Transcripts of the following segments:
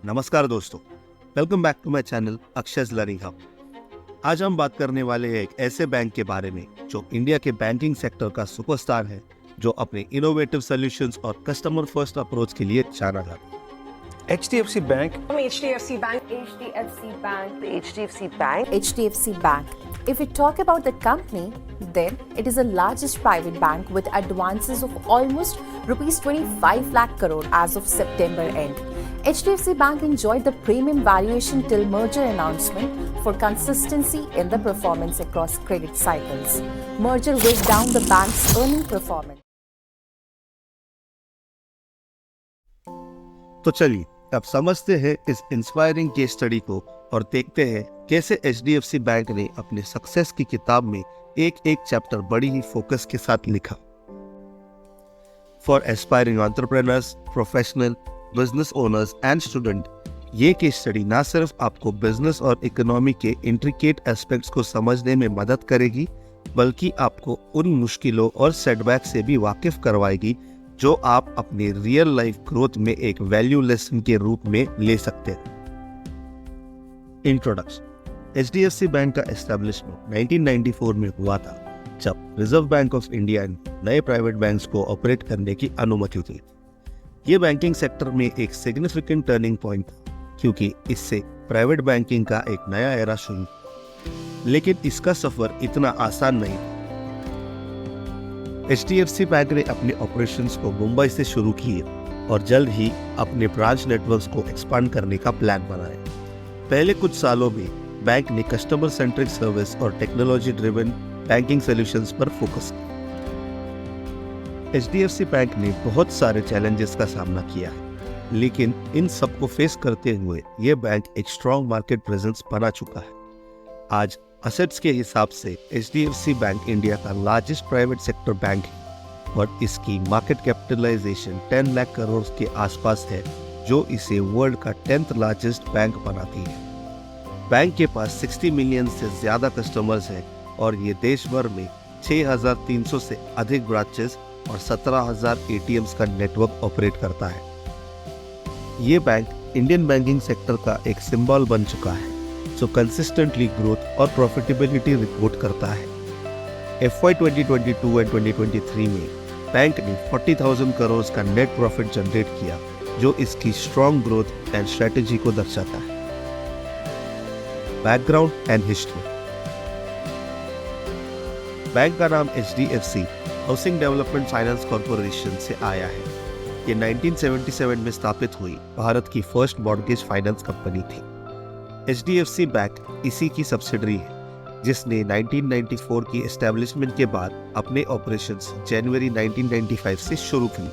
नमस्कार दोस्तों, welcome back to my channel Akshay's learning hub. आज हम बात करने वाले हैं एक ऐसे बैंक के बारे में जो इंडिया के बैंकिंग सेक्टर का सुपरस्टार है, जो अपने इनोवेटिव सॉल्यूशंस और कस्टमर फर्स्ट अप्रोच के लिए जाना जाता है। HDFC Bank. HDFC Bank. HDFC Bank. HDFC Bank. HDFC Bank. If we talk about the company, then it is the largest private bank with advances of almost rupees 25 lakh crore as of September end. HDFC Bank enjoyed the premium valuation till merger announcement for consistency in the performance across credit cycles. Merger weighed down the bank's earning performance. तो चलिए अब समझते हैं इस inspiring case study को और देखते हैं कैसे HDFC बैंक ने अपने सक्सेस की किताब में एक एक चैप्टर बड़ी ही फोकस के साथ लिखा। For aspiring entrepreneurs, professional, business owners and student, ये केस स्टडी ना सिर्फ आपको बिजनेस और इकोनॉमी के इंट्रिकेट एस्पेक्ट्स को समझने में मदद करेगी, बल्कि आपको उन मुश्किलों और सेटबैक से भी वाकिफ करवाएगी जो आप अपनी रियल लाइफ ग्रोथ में एक वैल्यू लेसन के रूप में ले सकते हैं। इंट्रोडक्शन। HDFC बैंक का एस्टेब्लिशमेंट 1994 में हुआ था, जब रिजर्व बैंक ऑफ इंडिया ने नए प्राइवेट बैंक्स को ऑपरेट करने की अनुमति दी। ये बैंकिंग सेक्टर में एक सिग्निफिकेंट टर्निंग पॉइंट था, क्योंकि इससे प्राइवेट बैंकिंग का एक नया एरा शुरू। लेकिन इसका सफर इतना आसान नहीं था। HDFC बैंक ने अपने ऑपरेशंस को मुंबई से शुरू किए और जल्द ही अपने ब्रांच नेटवर्क्स को एक्सपांड करने का प्लान बनाया। पहले कुछ सालों में बैंक ने कस्टमर सेंट्रिक सर्विस और टेक्नोलॉजी ड्रिवन बैंकिंग सॉल्यूशंस पर फोकस किया। HDFC बैंक ने बहुत सारे चैलेंजेस का सामना किया है, लेकिन इन सबको फेस करते हुए ये बैंक एक स्ट्रॉन्ग मार्केट प्रेजेंस बना चुका है। आज असेट्स के हिसाब से HDFC बैंक इंडिया का लार्जेस्ट प्राइवेट सेक्टर बैंक है और इसकी मार्केट कैपिटलाइजेशन 10 लाख करोड़ के आसपास है, जो इसे वर्ल्ड का 10th लार्जेस्ट बैंक बनाती है। बैंक के पास 60 मिलियन से ज्यादा कस्टमर्स हैं और ये देश भर में 6,300 से अधिक ब्रांचेस और 17,000 ATMs का नेटवर्क ऑपरेट करता है। ये बैंक इंडियन बैंकिंग सेक्टर का एक सिंबल बन चुका है, जो कंसिस्टेंटली ग्रोथ और प्रॉफिटेबिलिटी रिपोर्ट करता है। FY 2022 एंड 2023 में बैंक ने 40,000 करोड़ का नेट प्रॉफिट जनरेट किया, जो इसकी स्ट्रॉन्ग ग्रोथ एंड स्ट्रेटेजी को दर्शाता है। Background and history. बैंक का नाम HDFC housing development finance corporation से आया है। ये 1977 में स्थापित हुई भारत की फर्स्ट मॉर्गेज फाइनेंस कंपनी थी। HDFC बैंक इसी की सब्सिडरी है, जिसने 1994 की एस्टेब्लिशमेंट के बाद अपने ऑपरेशंस जनवरी 1995 से शुरू की।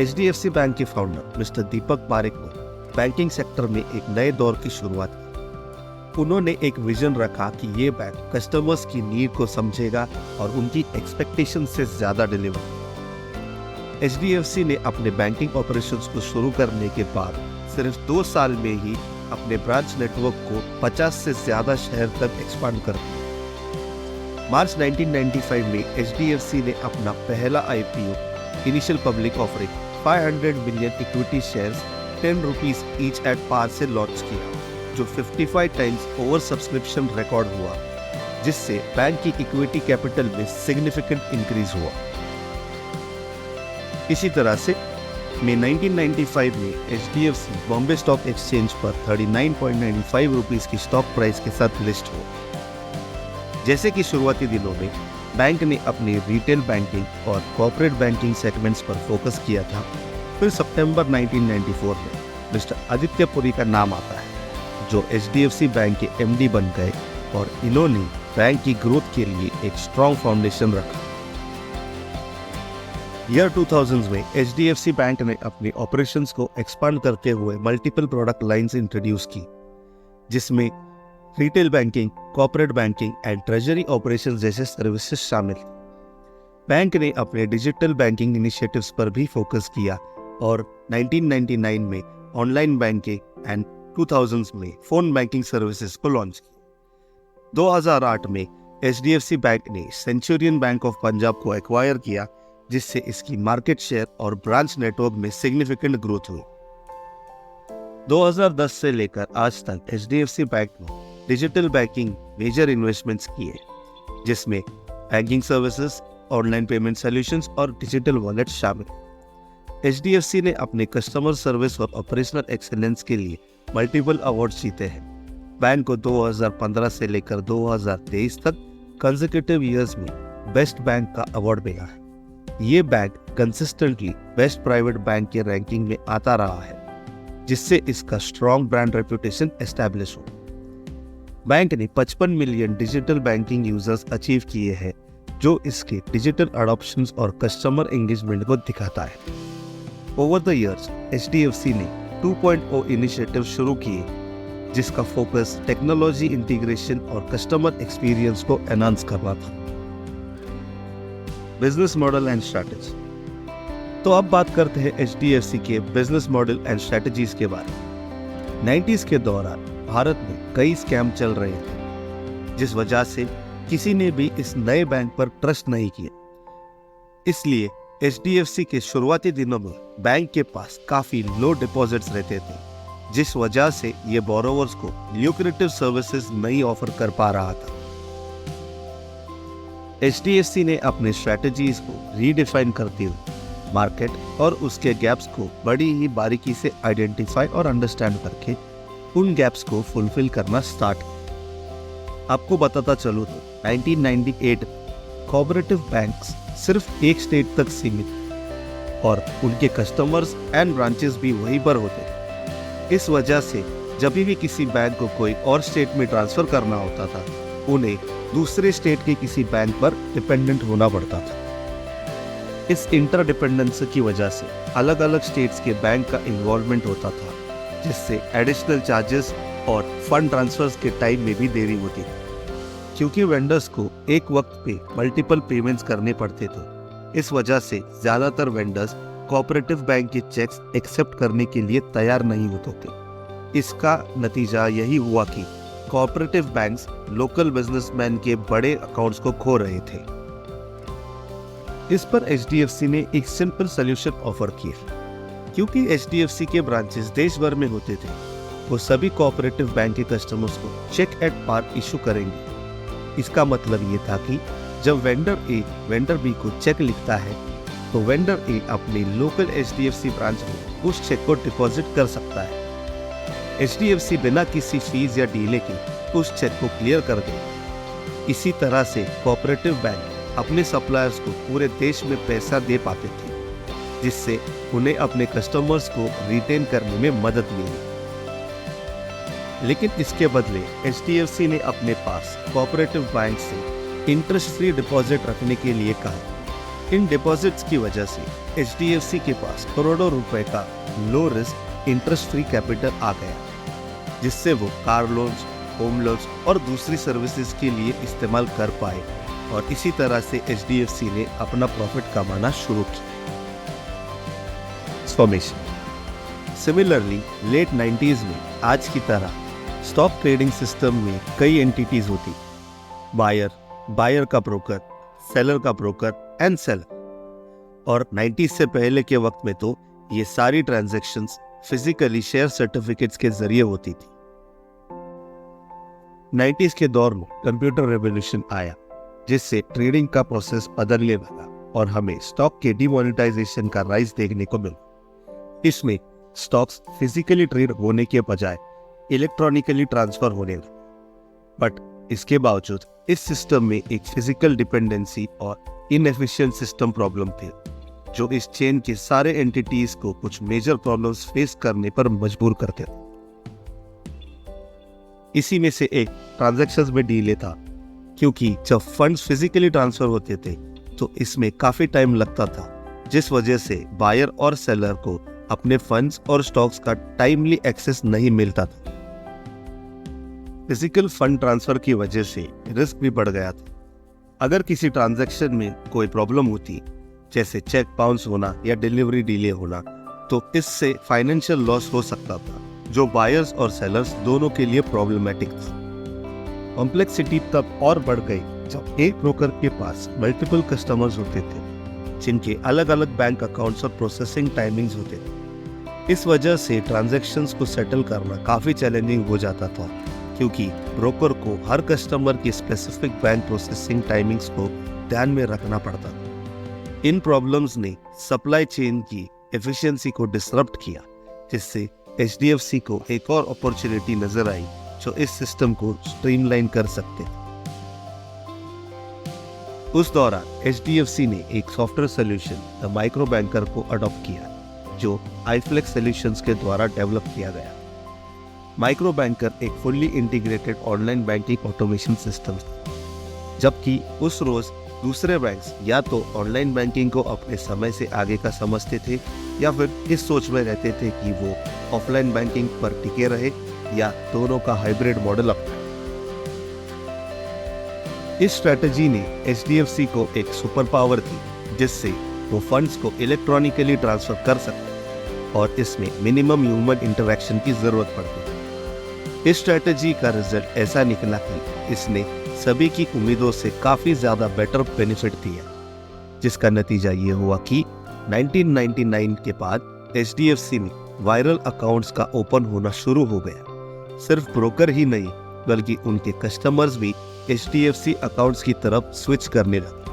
HDFC बैंक के फाउंडर मिस्टर दीपक पारेख ने बैंकिंग सेक्टर में एक नए दौर की शुरुआत की। उन्होंने एक विजन रखा कि ये बैंक कस्टमर्स की नीड को समझेगा और उनकी एक्सपेक्टेशन से ज्यादा डिलीवर। HDFC ने अपने बैंकिंग ऑपरेशंस को शुरू करने के बाद सिर्फ 2 साल में ही अपने ब्रांच नेटवर्क को 50 से ज्यादा शहर तक एक्सपांड कर दिया। मार्च 1995 में HDFC ने अपना पहला IPO initial public offering 500 million equity shares 10 rupees each at par से लॉन्च किया, जो 55 टाइम्स ओवर सब्सक्रिप्शन रिकॉर्ड हुआ, जिससे बैंक की इक्विटी कैपिटल में सिग्निफिकेंट इंक्रीज हुआ। इसी तरह से मई 1995 में HDFC बॉम्बे स्टॉक एक्सचेंज पर 39.95 रुपीज की स्टॉक प्राइस के साथ लिस्ट हुआ। जैसे कि शुरुआती दिनों में बैंक ने अपने रिटेल बैंकिंग और कॉर्पोरेट बैंकिंग सेगमेंट्स पर फोकस किया था, फिर सितंबर 1994 में मिस्टर आदित्य पुरी का नाम आता है, जो HDFC बैंक के MD बन गए और इन्होंने बैंक की ग्रोथ के लिए एक स्ट्रॉन्ग फाउंडेशन रखा। ईयर 2000 में HDFC बैंक ने अपने ऑपरेशंस को एक्सपांड करते हुए मल्टीपल प्रोडक्ट लाइंस इंट्रोड्यूस की, जिसमें retail banking, corporate banking and treasury operations जैसे सर्विसेज शामिल। बैंक ने अपने डिजिटल बैंकिंग इनिशिएटिव्स पर भी फोकस किया और 1999 में ऑनलाइन बैंकिंग एंड 2000 में फोन बैंकिंग सर्विसेज को लॉन्च किया। 2008 में HDFC बैंक ने सेंचुरियन बैंक ऑफ पंजाब को एक्वायर किया, जिससे इसकी मार्केट शेयर और ब्रांच नेटवर्क में सिग्निफिकेंट ग्रोथ हुई। 2010 से लेकर आज तक HDFC बैंक ने डिजिटल बैंकिंग मेजर इन्वेस्टमेंट्स किए, जिसमें banking services, online payment solutions और डिजिटल वॉलेट शामिल। HDFC ने अपने कस्टमर सर्विस और ऑपरेशनल एक्सीलेंस के लिए मल्टीपल अवार्ड्स जीते हैं। बैंक को 2015 से लेकर 2023 तक कंसेक्यूटिव ईयर्स में बेस्ट बैंक का अवार्ड मिला है। ये bank consistently best private bank के रैंकिंग में आता रहा है, जिससे इसका स्ट्रॉन्ग ब्रांड रेपुटेशन एस्टैब्लिश हो। बैंक ने 55 million digital banking users achieve किए हैं, जो इसके डिजिटल अडॉप्शन और कस्टमर एंगेजमेंट को दिखाता है। ओवर द इयर्स HDFC ने 2.0 इनिशिएटिव शुरू किए, जिसका फोकस टेक्नोलॉजी इंटीग्रेशन और कस्टमर एक्सपीरियंस को एनहांस करना था। Business model and strategy. तो अब बात करते हैं HDFC के बिजनेस मॉडल एंड स्ट्रैटेजीज के बारे में। 90s के दौरान भारत में कई स्कैम चल रहे थे, जिस वजह से किसी ने भी इस नए बैंक पर ट्रस्ट नहीं किया। इसलिए HDFC के शुरुआती दिनों में बैंक के पास काफी लो डिपॉजिट्स रहते थे, जिस वजह से ये बोरोवर्स को ल्यूक्रेटिव सर्विसेज नहीं ऑफर कर पा रहा था। HDFC ने अपने स्ट्रैटेजीज को रीडिफाइन करते हुए मार्केट और उसके गैप्स को बड़ी ही बारीकी से आइडेंटिफाई और अंडरस्टैंड करके उन गैप्स को फुलफिल करना स्टार्ट किया। आपको बताता चलूं तो 1998 कोऑपरेटिव बैंक्स सिर्फ एक स्टेट तक सीमित और उनके कस्टमर्स एंड ब्रांचेस भी वहीं पर होते। इस वजह से जब भी किसी बैंक को कोई और स्टेट में ट्रांसफर करना होता था, उन्हें दूसरे स्टेट के किसी बैंक पर डिपेंडेंट होना पड़ता था। इस इंटरडिपेंडेंसी की वजह से अलग अलग स्टेट्स के बैंक का इन्वॉल्वमेंट होता था, जिससे एडिशनल चार्जेस और फंड ट्रांसफर्स के टाइम में भी देरी होती थी। क्योंकि वेंडर्स को एक वक्त पे मल्टीपल पेमेंट्स करने पड़ते थे, इस वजह से ज़्यादातर वेंडर्स कोऑपरेटिव बैंक के चेक्स एक्सेप्ट करने के लिए तैयार नहीं होते थे। इसका नतीजा यही हुआ कि कोऑपरेटिव बैंक्स लोकल बिजनेसमैन के बड़े अकाउंट्स को खो रहे थे। इस पर HDFC ने एक सिंपल सॉल्यूशन ऑफर किया। क्योंकि HDFC के ब्रांचेस देश भर में होते थे, वो सभी कोऑपरेटिव बैंक के कस्टमर्स को चेक एट पार इशू करेंगे। इसका मतलब ये था कि जब वेंडर A वेंडर B को चेक लिखता है, तो वेंडर A अपनी लोकल HDFC ब्रांच में उस चेक को डिपॉजिट कर सकता है। HDFC बिना किसी फीस या डीले के उस चेक को क्लियर कर देगा। इसी तरह से कोऑपरेटिव बैंक अपने सप्लायर्स को पूरे देश में पैसा दे पाते थे, जिससे उन्हें अपने कस्टमर्स को रिटेन करने में मदद मिली। लेकिन इसके बदले HDFC ने अपने पास कोऑपरेटिव बैंक से इंटरेस्ट फ्री डिपॉजिट रखने के लिए कहा। इन डिपॉजिट्स की वजह से HDFC के पास करोड़ों रुपए का low risk interest free capital आ गया, जिससे वो कार लोन्स, होम लोन्स और दूसरी सर्विसेज के लिए इस्तेमाल कर पाए और इसी तरह से HDFC ने अपना प्रॉफिट कमाना शुरू किया। सिमिलरली लेट 90s में आज की तरह स्टॉक ट्रेडिंग सिस्टम में कई एंटिटीज होती, बायर का ब्रोकर, सेलर का ब्रोकर एंड सेलर। और 90s से पहले के वक्त में तो ये सारी ट्रांजैक्शंस फिजिकली शेयर सर्टिफिकेट्स के जरिए होती थी। 90s के दौर में कंप्यूटर रेवोल्यूशन आया, जिससे ट्रेडिंग का प्रोसेस बदलने लगा और हमें स्टॉक के डिमोनेटाइजेशन का राइज देखने को मिला। इसमें स्टॉक्स फिजिकली ट्रेड होने के बजाय इलेक्ट्रॉनिकली ट्रांसफर होने लगे। बट इसके बावजूद इस सिस्टम में एक फिजिकल डिपेंडेंसी और इनएफिशिएंट सिस्टम प्रॉब्लम थी, जो इस चेन के सारे एंटिटीज को कुछ मेजर प्रॉब्लम्स फेस करने पर मजबूर करते थे। इसी में से एक ट्रांजैक्शंस में डीले था, क्योंकि जब फंड्स फिजिकली ट्रांसफर होते थे तो इसमें काफी टाइम लगता था, जिस वजह से बायर और सेलर को अपने फंड्स और स्टॉक्स का टाइमली एक्सेस नहीं मिलता था। फिजिकल फंड ट्रांसफर की वजह से रिस्क भी बढ़ गया था। अगर किसी ट्रांजैक्शन में कोई प्रॉब्लम होती, जैसे चेक बाउंस होना या डिलीवरी डिले होना, तो इससे फाइनेंशियल लॉस हो सकता था, जो बायर्स और सेलर्स दोनों के लिए प्रॉब्लमेटिक था। कॉम्प्लेक्सिटी तब और बढ़ गई जब एक ब्रोकर के पास मल्टीपल कस्टमर्स होते थे, जिनके अलग अलग बैंक अकाउंट्स और प्रोसेसिंग टाइमिंग्स होते थे। इस वजह से ट्रांजैक्शंस को सेटल करना काफ़ी चैलेंजिंग हो जाता था, क्योंकि ब्रोकर को हर कस्टमर की स्पेसिफिक बैंक प्रोसेसिंग टाइमिंग्स को ध्यान में रखना पड़ता था। इन प्रॉब्लम्स ने सप्लाई चेन की एफिशिएंसी को डिसरप्ट किया, जिससे HDFC को एक और अपॉर्चुनिटी नजर आई जो इस सिस्टम को स्ट्रीमलाइन कर सकते थे। उस दौरान HDFC ने एक software solution the micro banker को अडॉप्ट किया, जो iFlex सॉल्यूशंस के द्वारा डेवलप किया गया। माइक्रो बैंकर एक fully integrated online banking automation system था, जबकि उस रोज दूसरे बैंक्स या तो ऑनलाइन बैंकिंग को अपने समय से आगे का समझते थे या फिर इस सोच में रहते थे कि वो ऑफलाइन बैंकिंग पर टिके रहे या दोनों का हाइब्रिड मॉडल अपनाए। इस स्ट्रेटजी ने HDFC को एक सुपर पावर दी, जिससे वो फंड्स को इलेक्ट्रॉनिकली ट्रांसफर कर सकते और इसमें मिनिमम ह्यूमन इंटरेक्शन की जरूरत पड़ती थी। इस स्ट्रेटजी का रिजल्ट ऐसा निकला कि इसने सभी की उम्मीदों से काफी ज्यादा बेटर बेनिफिट दिया, जिसका नतीजा ये हुआ कि 1999 के बाद HDFC में वायरल अकाउंट्स का ओपन होना शुरू हो गया। सिर्फ ब्रोकर ही नहीं, बल्कि उनके कस्टमर्स भी HDFC अकाउंट्स की तरफ स्विच करने लगे।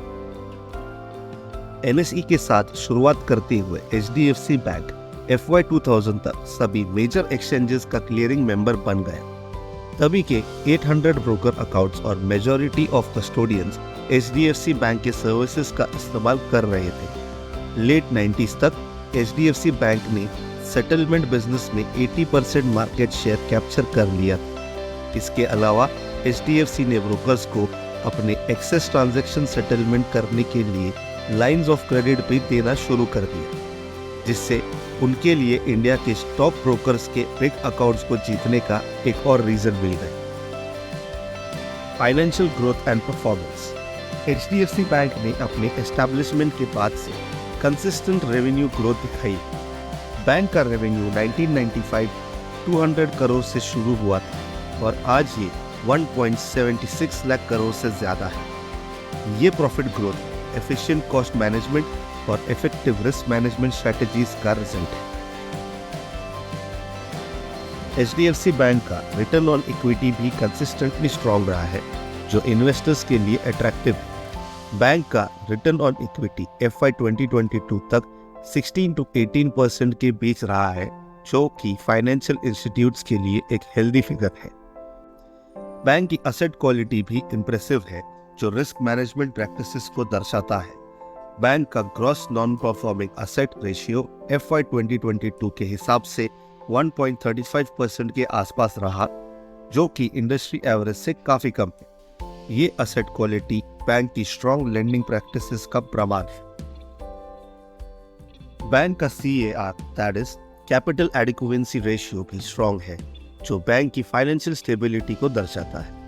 NSE के साथ शुरुआत करते हुए HDFC बैंक FY 2000 तक सभी मेजर एक्सचेंजेस का क्लियरिंग मेंबर बन गया। तभी के 800 ब्रोकर अकाउंट्स और majority of custodians HDFC bank के सर्विसेज का इस्तेमाल कर रहे थे। लेट 90s तक HDFC बैंक ने सेटलमेंट बिजनेस में 80% मार्केट शेयर कैप्चर कर लिया था। इसके अलावा HDFC ने ब्रोकर्स को अपने एक्सेस ट्रांजैक्शन सेटलमेंट करने के लिए लाइंस ऑफ क्रेडिट भी देना शुरू कर दिया, जिससे उनके लिए इंडिया के स्टॉक ब्रोकर्स के बिग अकाउंट्स को जीतने का एक और रीजन मिल गया। Financial growth and performance. HDFC bank ने अपने एस्टैब्लिशमेंट के बाद से कंसिस्टेंट रेवेन्यू ग्रोथ दिखाई। बैंक का रेवेन्यू 1995 200 करोड़ से शुरू हुआ था और आज ये 1.76 लाख करोड़ से ज्यादा है। ये profit growth efficient cost management और इफेक्टिव रिस्क मैनेजमेंट स्ट्रेटजीज का रिजल्ट है। HDFC बैंक का रिटर्न ऑन इक्विटी भी कंसिस्टेंटली स्ट्रॉन्ग रहा है, जो इन्वेस्टर्स के लिए अट्रैक्टिव है। बैंक का रिटर्न ऑन इक्विटी FY 2022 तक 16 to 18% के बीच रहा है, जो कि फाइनेंशियल इंस्टीट्यूट्स के लिए एक हेल्दी फिगर है। बैंक की एसेट क्वालिटी भी इंप्रेसिव है, जो रिस्क मैनेजमेंट प्रैक्टिसेस को दर्शाता है। बैंक का gross non performing asset ratio FY 2022 के हिसाब से 1.35% के आसपास रहा, जो कि इंडस्ट्री एवरेज से काफी कम है। ये एसेट क्वालिटी बैंक की स्ट्रॉन्ग लेंडिंग प्रैक्टिसेस का प्रमाण है। बैंक का CAR that is capital adequacy ratio भी स्ट्रॉन्ग है, जो बैंक की फाइनेंशियल स्टेबिलिटी को दर्शाता है।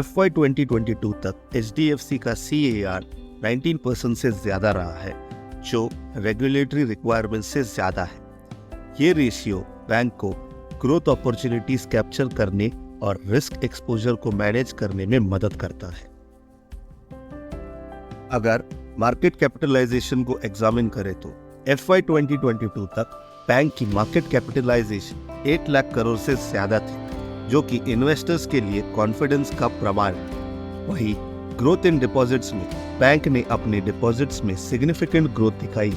FY 2022 तक HDFC का CAR 19% से ज्यादा रहा है, जो रेगुलेटरी रिक्वायरमेंट से ज्यादा है। ये रेशियो बैंक को ग्रोथ अपॉर्चुनिटीज कैप्चर करने और रिस्क एक्सपोजर को मैनेज करने में मदद करता है। अगर मार्केट कैपिटलाइजेशन को एग्जामिन करें तो FY 2022 तक बैंक की मार्केट कैपिटलाइजेशन 8 लाख करोड़ से ज्यादा थी, जो कि इन्वेस्टर्स के लिए कॉन्फिडेंस का प्रमाण है। वहीं ग्रोथ इन डिपॉजिट्स में बैंक ने अपने डिपॉजिट्स में सिग्निफिकेंट ग्रोथ दिखाई।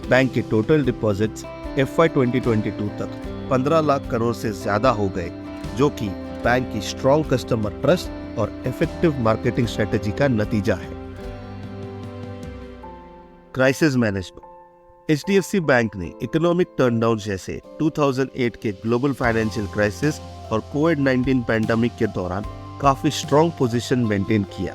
बैंक के टोटल डिपॉजिट्स FY 2022 तक 15 लाख करोड़ से ज्यादा हो गए, जो कि बैंक की स्ट्रॉन्ग कस्टमर ट्रस्ट और इफेक्टिव मार्केटिंग स्ट्रेटेजी का नतीजा है। Crisis management. HDFC बैंक ने इकोनॉमिक टर्नडाउन जैसे 2008 के ग्लोबल फाइनेंशियल क्राइसिस और कोविड-19 पैंडेमिक के दौरान काफी स्ट्रॉन्ग पोजीशन मेंटेन किया।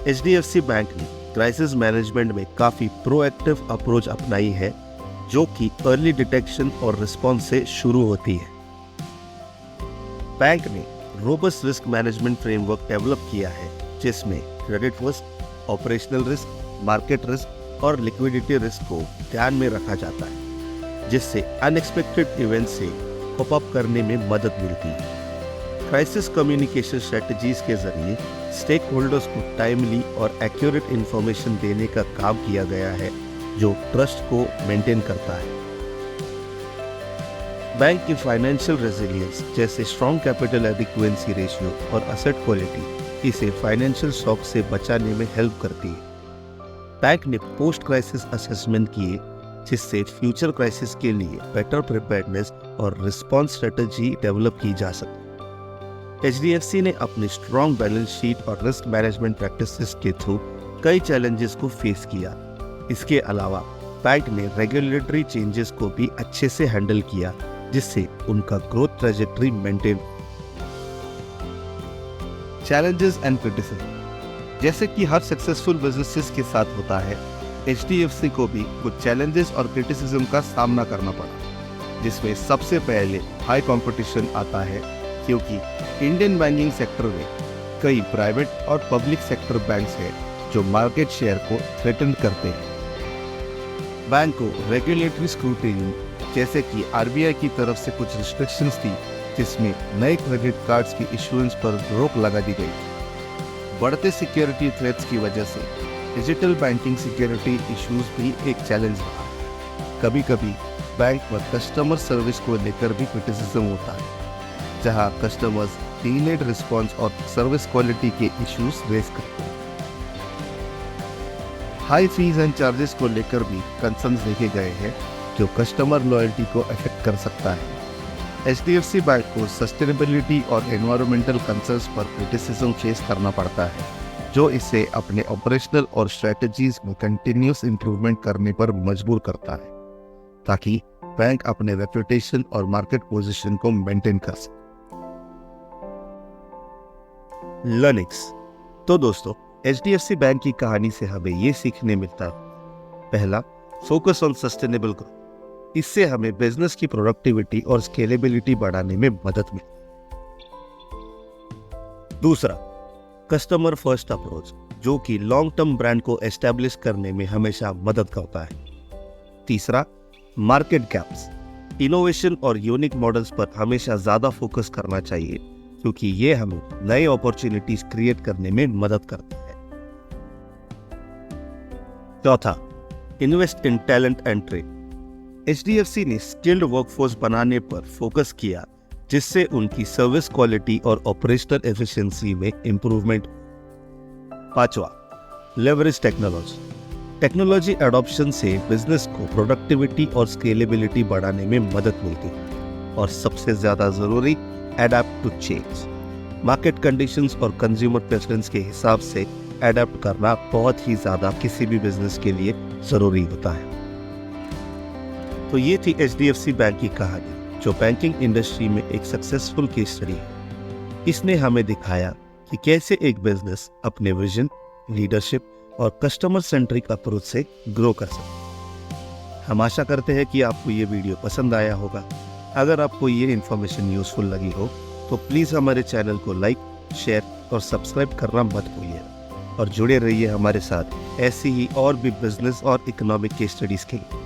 HDFC बैंक ने क्राइसिस मैनेजमेंट में काफी प्रोएक्टिव अप्रोच अपनाई है, जो कि अर्ली डिटेक्शन और रिस्पॉन्स से शुरू होती है। बैंक ने robust risk management framework develop किया है, जिसमें credit risk, operational risk, market risk और लिक्विडिटी रिस्क को ध्यान में रखा जाता है, जिससे अनएक्सपेक्टेड इवेंट से कोप अप करने में मदद मिलती है। क्राइसिस कम्युनिकेशन स्ट्रेटजीज के जरिए स्टेक होल्डर्स को टाइमली और एक्यूरेट इंफॉर्मेशन देने का काम किया गया है, जो ट्रस्ट को मेंटेन करता है। बैंक की फाइनेंशियल रेजिलियंस जैसे स्ट्रॉन्ग कैपिटल एडिक्वेंसी रेशियो और असेट क्वालिटी इसे फाइनेंशियल शॉक से बचाने में हेल्प करती है। बैंक ने पोस्ट क्राइसिस असेसमेंट किए जिससे फ्यूचर क्राइसिस के लिए बेटर प्रिपेयर्डनेस और रिस्पॉन्स स्ट्रेटजी डेवलप की जा सके। HDFC ने अपनी स्ट्रॉन्ग बैलेंस शीट और रिस्क मैनेजमेंट प्रैक्टिसेस के थ्रू कई चैलेंजेस को फेस किया। इसके अलावा बैंक ने रेगुलेटरी चेंजेस को भी अच्छे से हैंडल किया जिससे उनका growth trajectory maintain. Challenges and criticism, जैसे कि हर सक्सेसफुल बिजनेसेस के साथ होता है, HDFC को भी कुछ चैलेंजेस और क्रिटिसिज्म का सामना करना पड़ा, जिसमें सबसे पहले हाई कंपटीशन आता है क्योंकि इंडियन बैंकिंग सेक्टर में कई प्राइवेट और पब्लिक सेक्टर बैंक्स हैं जो मार्केट शेयर को थ्रेटन करते हैं। बैंक को रेगुलेटरी स्क्रूटिनी जैसे कि RBI की तरफ से कुछ रिस्ट्रिक्शंस थी जिसमें नए क्रेडिट कार्ड्स की इशुएंस पर रोक लगा दी गई। बढ़ते सिक्योरिटी थ्रेट्स की वजह से डिजिटल बैंकिंग सिक्योरिटी इश्यूज भी एक चैलेंज रहा। कभी कभी बैंक पर कस्टमर सर्विस को लेकर भी क्रिटिसिज्म होता है, जहां कस्टमर्स डिलेड रिस्पॉन्स और सर्विस क्वालिटी के इश्यूज रेज करते हैं। हाई फीस एंड चार्जेस को लेकर भी कंसर्न्स देखे गए हैं जो कस्टमर लॉयल्टी को अफेक्ट कर सकता है। HDFC बैंक को सस्टेनेबिलिटी और एनवायरमेंटल कंसर्न्स पर क्रिटिसिज्म फेस करना पड़ता है, जो इसे अपने ऑपरेशनल और स्ट्रेटजीज में कंटिन्यूस इंप्रूवमेंट करने पर मजबूर करता है ताकि बैंक अपने रेपुटेशन और मार्केट पोजीशन को मेंटेन कर सके। लर्निंग्स। तो दोस्तों, HDFC बैंक की कहानी से हमें ये सीखने मिलता है, पहला, फोकस ऑन सस्टेनेबल ग्रोथ। इससे हमें बिजनेस की प्रोडक्टिविटी और स्केलेबिलिटी बढ़ाने में मदद मिलती। दूसरा, कस्टमर फर्स्ट अप्रोच, जो कि लॉन्ग टर्म ब्रांड को एस्टैब्लिश करने में हमेशा मदद करता है। तीसरा, मार्केट गैप्स। इनोवेशन और यूनिक मॉडल्स पर हमेशा ज्यादा फोकस करना चाहिए क्योंकि ये हमें नए अपॉर्चुनिटीज क्रिएट करने में मदद करता है। चौथा, invest in talent and trade. HDFC ने स्किल्ड वर्कफोर्स बनाने पर फोकस किया जिससे उनकी सर्विस क्वालिटी और ऑपरेशनल एफिशिएंसी में इंप्रूवमेंट। पांचवा, लेवरेज टेक्नोलॉजी। टेक्नोलॉजी एडॉप्शन से बिजनेस को प्रोडक्टिविटी और स्केलेबिलिटी बढ़ाने में मदद मिलती है। और सबसे ज्यादा जरूरी, adapt to change. Market conditions और कंज्यूमर प्रेफरेंस के हिसाब से एडैप्ट करना बहुत ही ज्यादा किसी भी बिजनेस के लिए जरूरी होता है। तो ये थी HDFC बैंक की कहानी, जो बैंकिंग इंडस्ट्री में एक सक्सेसफुल केस स्टडी है। इसने हमें दिखाया कि कैसे एक बिजनेस अपने विजन, लीडरशिप और कस्टमर सेंट्रिक अप्रोच से ग्रो कर सकते। हम आशा करते हैं कि आपको ये वीडियो पसंद आया होगा। अगर आपको ये इन्फॉर्मेशन यूजफुल लगी हो तो प्लीज़ हमारे चैनल को लाइक, शेयर और सब्सक्राइब करना मत भूलिएगा और जुड़े रहिए हमारे साथ ऐसी ही और भी बिजनेस और इकोनॉमिक केस स्टडीज़ के लिए।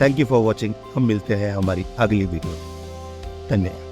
Thank you for watching. हम मिलते हैं हमारी अगली वीडियो। धन्यवाद।